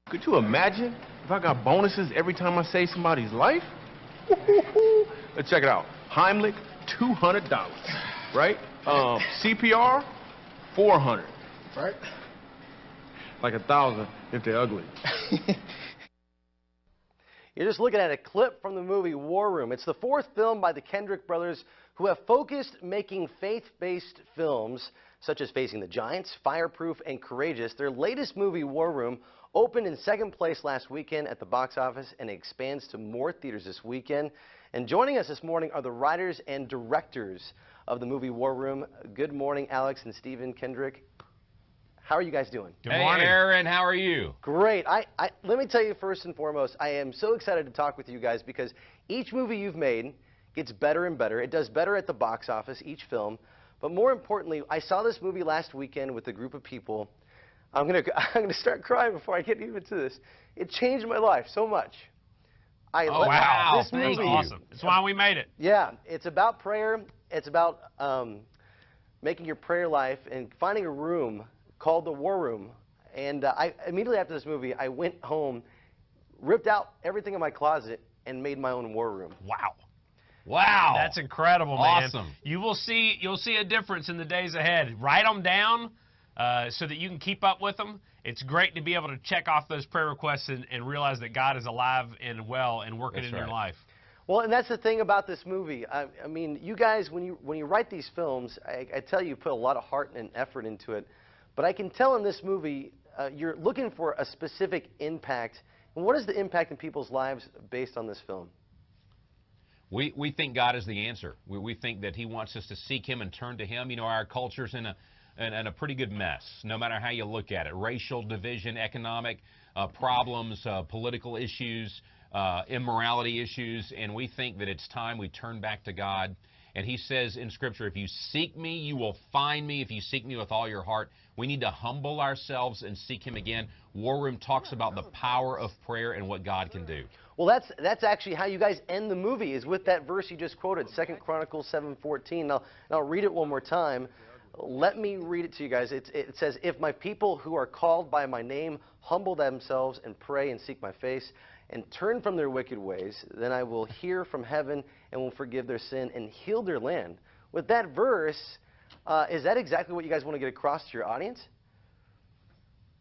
Could you imagine if I got bonuses every time I save somebody's life? Let's check it out. Heimlich, $200, right? CPR, $400. Right. Like 1,000 if they're ugly. You're just looking at a clip from the movie War Room. It's the fourth film by the Kendrick brothers, who have focused making faith-based films such as Facing the Giants, Fireproof, and Courageous. Their latest movie, War Room, opened in second place last weekend at the box office and expands to more theaters this weekend. And joining us this morning are the writers and directors of the movie War Room. Good morning, Alex and Stephen Kendrick. How are you guys doing? Good morning. Hey, Aaron, how are you? Great. Let me tell you first and foremost, I am so excited to talk with you guys because each movie you've made gets better and better. It does better at the box office, each film. But more importantly, I saw this movie last weekend with a group of people. I'm gonna start crying before I get even to this. It changed my life so much. Wow. This movie, that's awesome. That's why we made it. Yeah, it's about prayer. It's about making your prayer life and finding a room called the War Room. And I immediately after this movie, I went home, ripped out everything in my closet, and made my own war room. Wow. Wow. That's incredible, man. Awesome. You'll see a difference in the days ahead. Write them down so that you can keep up with them. It's great to be able to check off those prayer requests and realize that God is alive and well and working in your life. Well, and that's the thing about this movie. I mean, you guys, when you write these films, I tell you put a lot of heart and effort into it. But I can tell in this movie, you're looking for a specific impact. And what is the impact in people's lives based on this film? We think God is the answer. We think that He wants us to seek Him and turn to Him. You know, our culture's in a pretty good mess, no matter how you look at it. Racial division, economic problems, political issues, immorality issues, and we think that it's time we turn back to God. And He says in Scripture, if you seek me, you will find me. If you seek me with all your heart, we need to humble ourselves and seek Him again. War Room talks about the power of prayer and what God can do. Well, that's actually how you guys end the movie, is with that verse you just quoted, 2 Chronicles 7:14. Now, I'll read it one more time. Let me read it to you guys. It says, if my people who are called by my name humble themselves and pray and seek my face and turn from their wicked ways, then I will hear from heaven and will forgive their sin and heal their land. With that verse, is that exactly what you guys want to get across to your audience?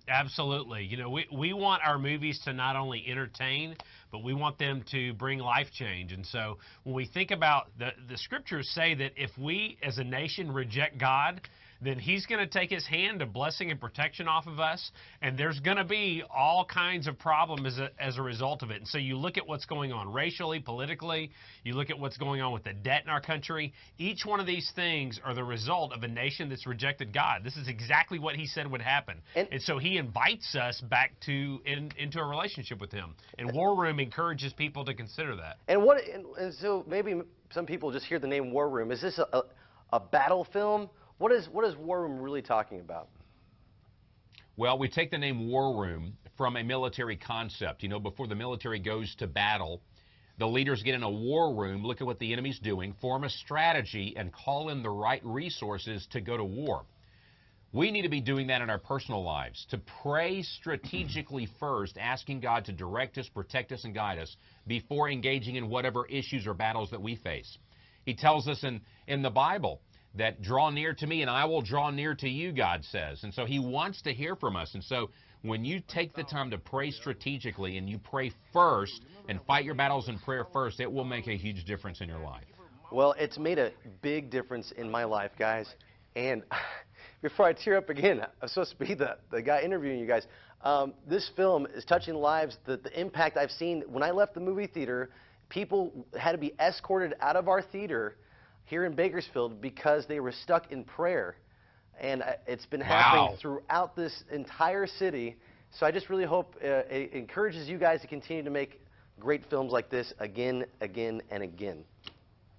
Absolutely. You know, we want our movies to not only entertain, but we want them to bring life change. And so when we think about the scriptures say that if we as a nation reject God, then He's going to take His hand of blessing and protection off of us, and there's going to be all kinds of problems as a result of it. And so you look at what's going on racially, politically, you look at what's going on with the debt in our country. Each one of these things are the result of a nation that's rejected God. This is exactly what He said would happen. And so He invites us back into a relationship with Him. And War Room encourages people to consider that. And so maybe some people just hear the name War Room. Is this a battle film? What is War Room really talking about? Well, we take the name War Room from a military concept. You know, before the military goes to battle, the leaders get in a war room, look at what the enemy's doing, form a strategy, and call in the right resources to go to war. We need to be doing that in our personal lives, to pray strategically first, asking God to direct us, protect us, and guide us before engaging in whatever issues or battles that we face. He tells us in the Bible that draw near to me and I will draw near to you, God says. And so He wants to hear from us. And so when you take the time to pray strategically and you pray first and fight your battles in prayer first, it will make a huge difference in your life. Well, it's made a big difference in my life, guys. And before I tear up again, I'm supposed to be the guy interviewing you guys. This film is touching lives. The impact I've seen, when I left the movie theater, people had to be escorted out of our theater here in Bakersfield because they were stuck in prayer. And it's been happening throughout this entire city. So I just really hope it encourages you guys to continue to make great films like this again, again, and again.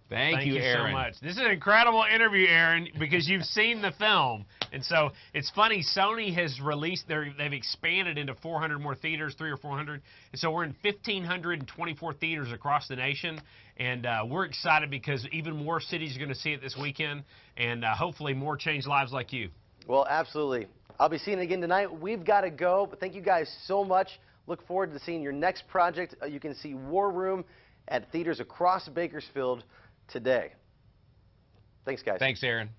Thank you, Aaron. So much. This is an incredible interview, Aaron, because you've seen the film. And so it's funny, Sony has released, they've expanded into 400 more theaters, 300 or 400. And so we're in 1,524 theaters across the nation. And we're excited because even more cities are going to see it this weekend. And hopefully more changed lives like you. Well, absolutely. I'll be seeing it again tonight. We've got to go, but thank you guys so much. Look forward to seeing your next project. You can see War Room at theaters across Bakersfield today. Thanks, guys. Thanks, Aaron.